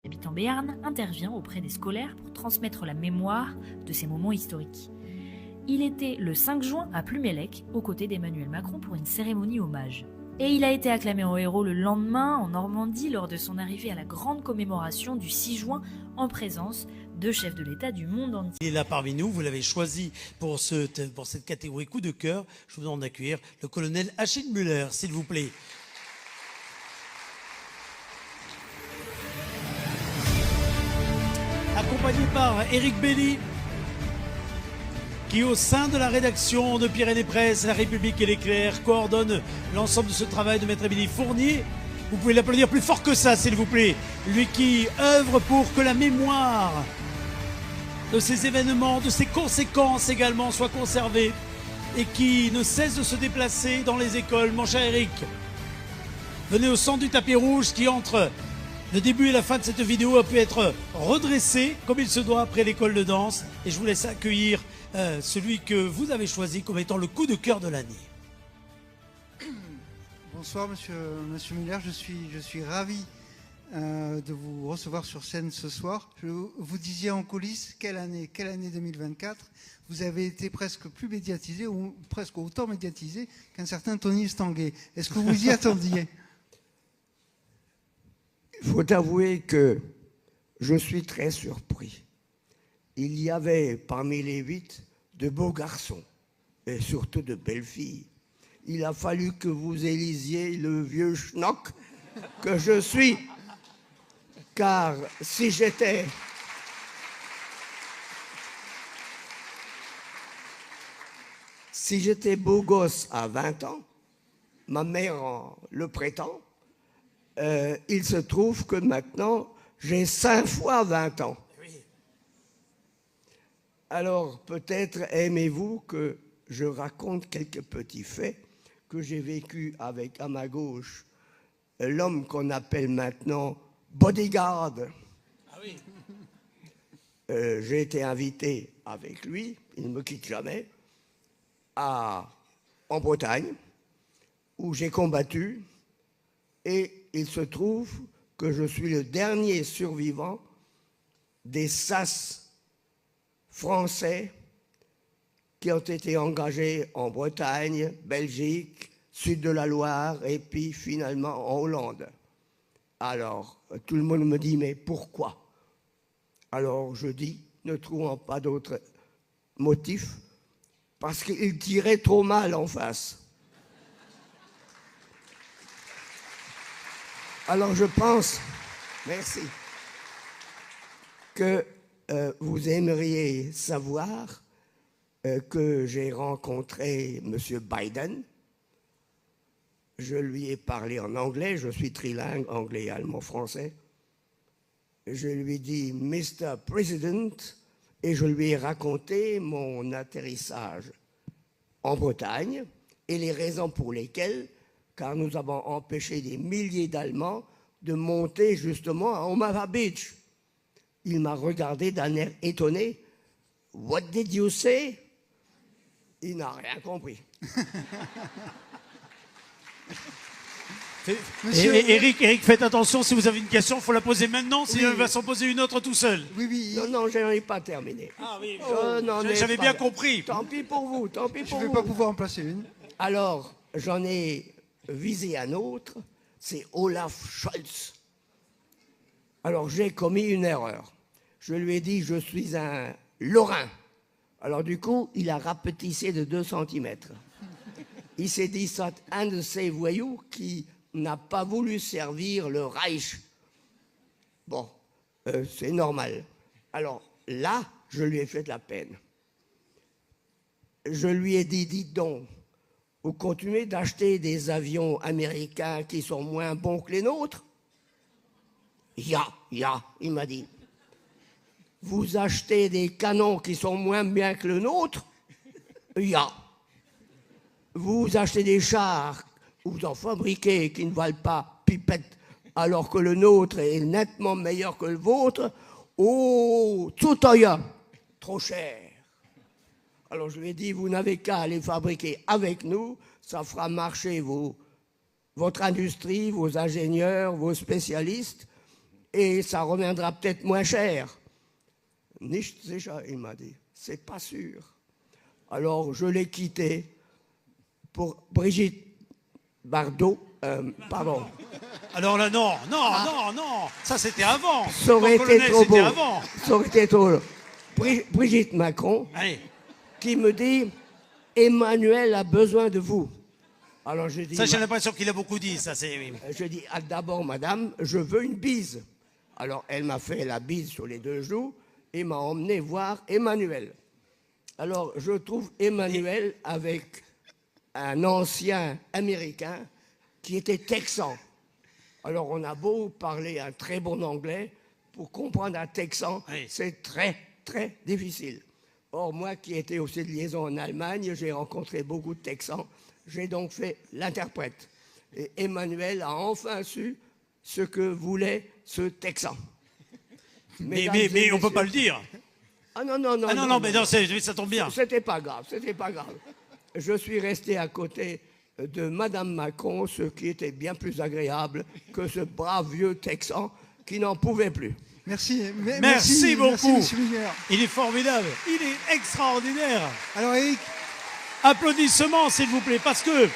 Habitant Béarn intervient auprès des scolaires pour transmettre la mémoire de ces moments historiques. Il était le 5 juin à Plumélec, aux côtés d'Emmanuel Macron pour une cérémonie hommage. Et il a été acclamé en héros le lendemain en Normandie lors de son arrivée à la grande commémoration du 6 juin en présence de chefs de l'État du monde entier. Il est là parmi nous, vous l'avez choisi pour cette catégorie coup de cœur. Je vous demande d'accueillir le colonel Achille Müller, s'il vous plaît. Accompagné par Éric Belli, qui au sein de la rédaction de Pyrénées Presse, La République et l'Éclair, coordonne l'ensemble de ce travail de Maître Émilie Fournier. Vous pouvez l'applaudir plus fort que ça, s'il vous plaît. Lui qui œuvre pour que la mémoire de ces événements, de ces conséquences également, soit conservée et qui ne cesse de se déplacer dans les écoles. Mon cher Éric, venez au centre du tapis rouge qui, entre le début et la fin de cette vidéo, a pu être redressé comme il se doit après l'école de danse. Et je vous laisse accueillir celui que vous avez choisi comme étant le coup de cœur de l'année. Bonsoir monsieur Müller, je suis ravi de vous recevoir sur scène ce soir. Vous disiez en coulisses, quelle année 2024. Vous avez été presque plus médiatisé, ou presque autant médiatisé qu'un certain Tony Stanguet. Est-ce que vous y attendiez? Il faut avouer que je suis très surpris. Il y avait parmi les 8 de beaux garçons et surtout de belles filles. Il a fallu que vous élisiez le vieux schnock que je suis. Car si j'étais beau gosse à 20 ans, ma mère le prétend, il se trouve que maintenant, j'ai 5 fois 20 ans. Alors, peut-être aimez-vous que je raconte quelques petits faits que j'ai vécu avec, à ma gauche, l'homme qu'on appelle maintenant bodyguard. Ah oui. J'ai été invité avec lui, il ne me quitte jamais, en Bretagne, où j'ai combattu, et il se trouve que je suis le dernier survivant des SAS français qui ont été engagés en Bretagne, Belgique, sud de la Loire et puis finalement en Hollande. Alors, tout le monde me dit, mais pourquoi? Alors je dis, ne trouvant pas d'autre motif, parce qu'il tirait trop mal en face. Alors je pense, merci, que vous aimeriez savoir que j'ai rencontré M. Biden. Je lui ai parlé en anglais, je suis trilingue, anglais, allemand, français. Je lui ai dit « Mr. President » et je lui ai raconté mon atterrissage en Bretagne et les raisons pour lesquelles, car nous avons empêché des milliers d'Allemands de monter justement à Omaha Beach. Il m'a regardé d'un air étonné. « What did you say ?» Il n'a rien compris. Éric, faites attention, si vous avez une question, il faut la poser maintenant, sinon il va s'en poser une autre tout seul. Oui. Non, je n'en ai pas terminé. Ah oui, j'avais bien compris. Tant pis pour vous, tant pis pour vous. Je ne vais pas pouvoir en placer une. Alors, j'en ai visé un autre, c'est Olaf Scholz. Alors, j'ai commis une erreur. Je lui ai dit, je suis un Lorrain. Alors, du coup, il a rapetissé de 2 cm. Il s'est dit, c'est un de ces voyous qui n'a pas voulu servir le Reich. Bon, c'est normal. Alors là, je lui ai fait de la peine. Je lui ai dit, dites donc, vous continuez d'acheter des avions américains qui sont moins bons que les nôtres? Il m'a dit. Vous achetez des canons qui sont moins bien que le nôtre? Vous achetez des chars, vous en fabriquez qui ne valent pas pipette, alors que le nôtre est nettement meilleur que le vôtre? Oh, Tsutoya, trop cher. Alors je lui ai dit, vous n'avez qu'à les fabriquer avec nous, ça fera marcher votre industrie, vos ingénieurs, vos spécialistes, et ça reviendra peut-être moins cher. Nicht sicher, il m'a dit. C'est pas sûr. Alors, je l'ai quitté pour Brigitte Bardot. Pardon. Alors là, non, ça c'était avant. Ça aurait Mon été colonel, trop c'était beau. avant. Ça aurait été trop. Brigitte Macron, Allez, qui me dit Emmanuel a besoin de vous. Alors je dis, ça j'ai l'impression qu'il a beaucoup dit, ça c'est... oui. je dis d'abord, madame, je veux une bise. Alors elle m'a fait la bise sur les 2 joues et m'a emmené voir Emmanuel. Alors je trouve Emmanuel avec un ancien américain qui était texan. Alors on a beau parler un très bon anglais, pour comprendre un texan, Oui. c'est très, très difficile. Or, moi qui étais aussi de liaison en Allemagne, j'ai rencontré beaucoup de texans. J'ai donc fait l'interprète. Et Emmanuel a enfin su ce que voulait ce texan. Mais Mesdames et on peut messieurs- pas le dire. Ah non, non, non. Ah non, mais non, ça tombe bien. C'était pas grave, c'était pas grave. Je suis resté à côté de Madame Macron, ce qui était bien plus agréable que ce brave vieux texan qui n'en pouvait plus. Merci. Merci beaucoup. Merci, monsieur Muller. Il est formidable, il est extraordinaire. Alors, Eric, Applaudissements, s'il vous plaît, parce que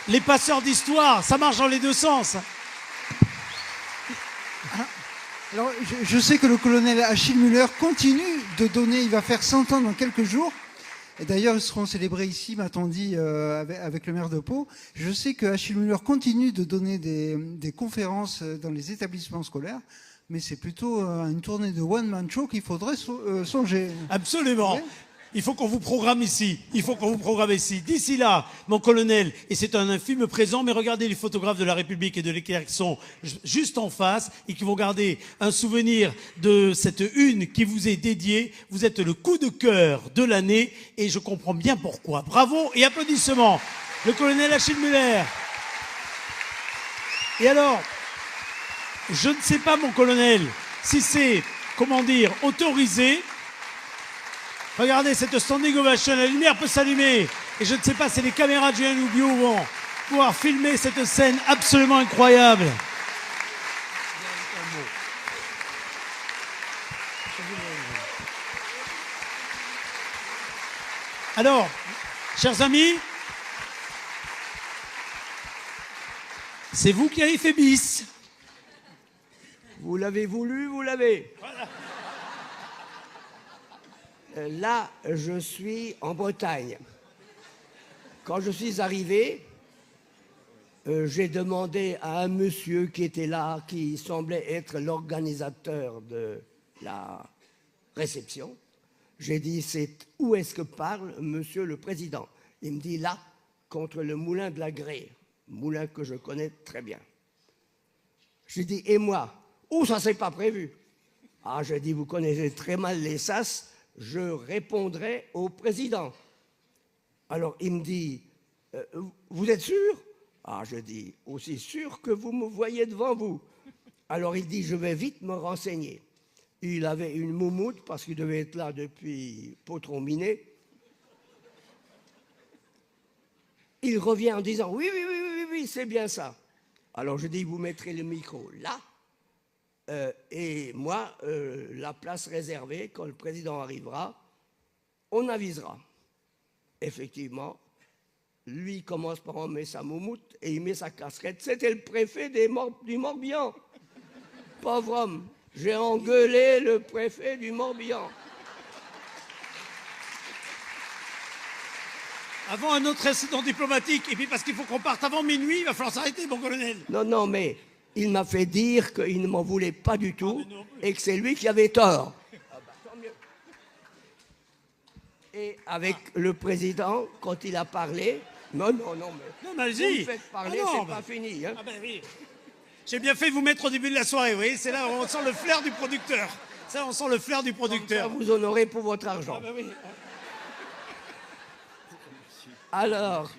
les passeurs d'histoire, ça marche dans les 2 sens. alors, je sais que le colonel Achille Muller continue de donner, il va faire 100 ans dans quelques jours. Et d'ailleurs, ils seront célébrés ici, m'a-t-on dit, avec le maire de Pau. Je sais que Achille Muller continue de donner des conférences dans les établissements scolaires, mais c'est plutôt une tournée de one-man show qu'il faudrait songer. Absolument. Ouais. Il faut qu'on vous programme ici. D'ici là, mon colonel, et c'est un infime présent, mais regardez les photographes de la République et de l'Éclair qui sont juste en face et qui vont garder un souvenir de cette une qui vous est dédiée. Vous êtes le coup de cœur de l'année et je comprends bien pourquoi. Bravo et applaudissements. Le colonel Achille Muller. Et alors, je ne sais pas, mon colonel, si c'est, autorisé. Regardez cette standing ovation, la lumière peut s'allumer. Et je ne sais pas si les caméras de Julien Loubiot vont pouvoir filmer cette scène absolument incroyable. Alors, chers amis, c'est vous qui avez fait bis. Vous l'avez voulu, vous l'avez. Là, je suis en Bretagne. Quand je suis arrivé, j'ai demandé à un monsieur qui était là, qui semblait être l'organisateur de la réception. J'ai dit, où est-ce que parle monsieur le président? Il me dit, là, contre le moulin de la Grée, moulin que je connais très bien. J'ai dit, et moi? Oh, ça, c'est pas prévu. Ah, j'ai dit, vous connaissez très mal les sas, je répondrai au président. Alors, il me dit, vous êtes sûr? Ah, je dis, aussi sûr que vous me voyez devant vous. Alors, il dit, je vais vite me renseigner. Il avait une moumoute, parce qu'il devait être là depuis Potron-Minet. Il revient en disant, oui, c'est bien ça. Alors, je dis, vous mettrez le micro là. Et moi, la place réservée, quand le président arrivera, on avisera. Effectivement, lui commence par en mettre sa moumoute et il met sa casquette. C'était le préfet du Morbihan. Pauvre homme, j'ai engueulé le préfet du Morbihan. Avant un autre incident diplomatique, et puis parce qu'il faut qu'on parte avant minuit, il va falloir s'arrêter, mon colonel. Non, mais il m'a fait dire qu'il ne m'en voulait pas du tout et que c'est lui qui avait tort. Tant mieux. Et avec le président, quand il a parlé, non, mais Non, mais vous allez-y. me faites parler, Ah non, c'est pas fini. Hein. Ah ben oui. J'ai bien fait de vous mettre au début de la soirée, vous voyez, c'est là où on sent le flair du producteur. Ça, on sent le flair du Comme ça, producteur. vous honorez pour votre argent. Ah ben oui. Alors,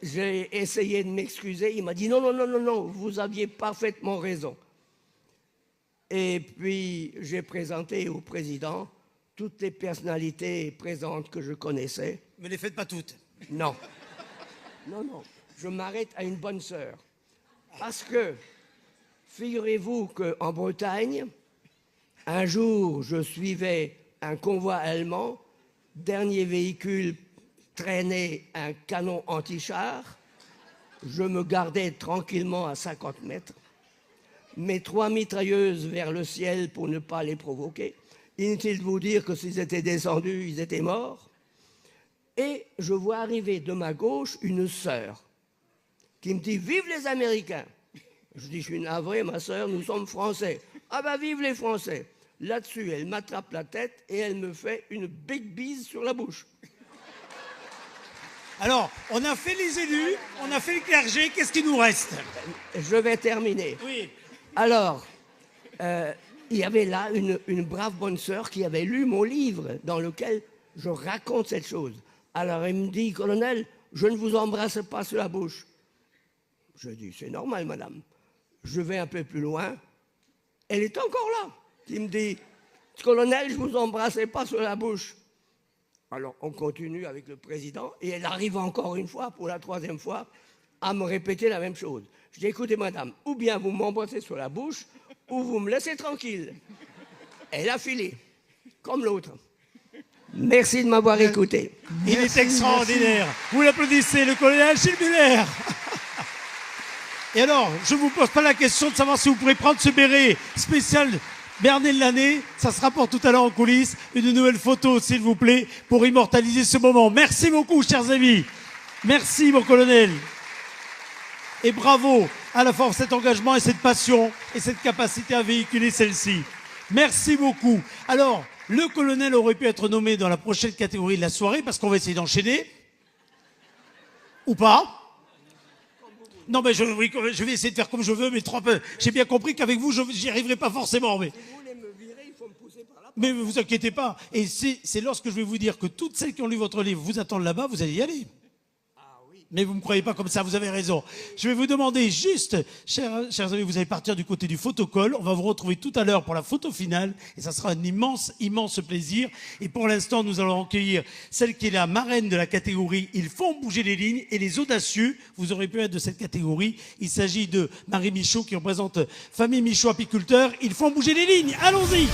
j'ai essayé de m'excuser. Il m'a dit non, vous aviez parfaitement raison. Et puis, j'ai présenté au président toutes les personnalités présentes que je connaissais. Mais les faites pas toutes. Non, je m'arrête à une bonne sœur. Parce que, figurez-vous qu'en Bretagne, un jour, je suivais un convoi allemand, dernier véhicule traînait un canon anti-char, je me gardais tranquillement à 50 mètres, mes 3 mitrailleuses vers le ciel pour ne pas les provoquer. Inutile de vous dire que s'ils étaient descendus, ils étaient morts. Et je vois arriver de ma gauche une sœur qui me dit « Vive les Américains !» Je dis « Je suis navré, ma sœur, nous sommes Français. »« Ah ben, vive les Français !» Là-dessus, elle m'attrape la tête et elle me fait une big bise sur la bouche. Alors, on a fait les élus, on a fait le clergé, qu'est-ce qui nous reste? Je vais terminer. Oui. Alors, il y avait là une brave bonne sœur qui avait lu mon livre dans lequel je raconte cette chose. Alors, elle me dit, colonel, je ne vous embrasse pas sur la bouche. Je dis, c'est normal, madame. Je vais un peu plus loin. Elle est encore là. Il me dit, colonel, je ne vous embrassais pas sur la bouche. Alors, on continue avec le président et elle arrive encore une fois, pour la 3e fois, à me répéter la même chose. Je dis, écoutez, madame, ou bien vous m'embrassez sur la bouche, ou vous me laissez tranquille. Elle a filé, comme l'autre. Merci de m'avoir écouté. Il est extraordinaire. Vous l'applaudissez, le colonel Gilles Muller. Et alors, je ne vous pose pas la question de savoir si vous pourrez prendre ce béret spécial Bernet de l'année. Ça sera pour tout à l'heure en coulisses. Une nouvelle photo, s'il vous plaît, pour immortaliser ce moment. Merci beaucoup, chers amis. Merci, mon colonel. Et bravo à la fois pour cet engagement et cette passion et cette capacité à véhiculer celle-ci. Merci beaucoup. Alors, le colonel aurait pu être nommé dans la prochaine catégorie de la soirée parce qu'on va essayer d'enchaîner. Ou pas? Non, mais je vais essayer de faire comme je veux, mais j'ai bien compris qu'avec vous, j'y arriverai pas forcément. Mais... Si vous voulez me virer, il faut me pousser par là. Mais vous inquiétez pas. Et c'est lorsque je vais vous dire que toutes celles qui ont lu votre livre vous attendent là-bas, vous allez y aller. Mais vous ne me croyez pas comme ça, vous avez raison. Je vais vous demander juste, chers amis, vous allez partir du côté du photocall. On va vous retrouver tout à l'heure pour la photo finale. Et ça sera un immense, immense plaisir. Et pour l'instant, nous allons accueillir celle qui est la marraine de la catégorie « Ils font bouger les lignes » et les audacieux. Vous aurez pu être de cette catégorie. Il s'agit de Marie Michaud qui représente Famille Michaud Apiculteur. Ils font bouger les lignes. Allons-y!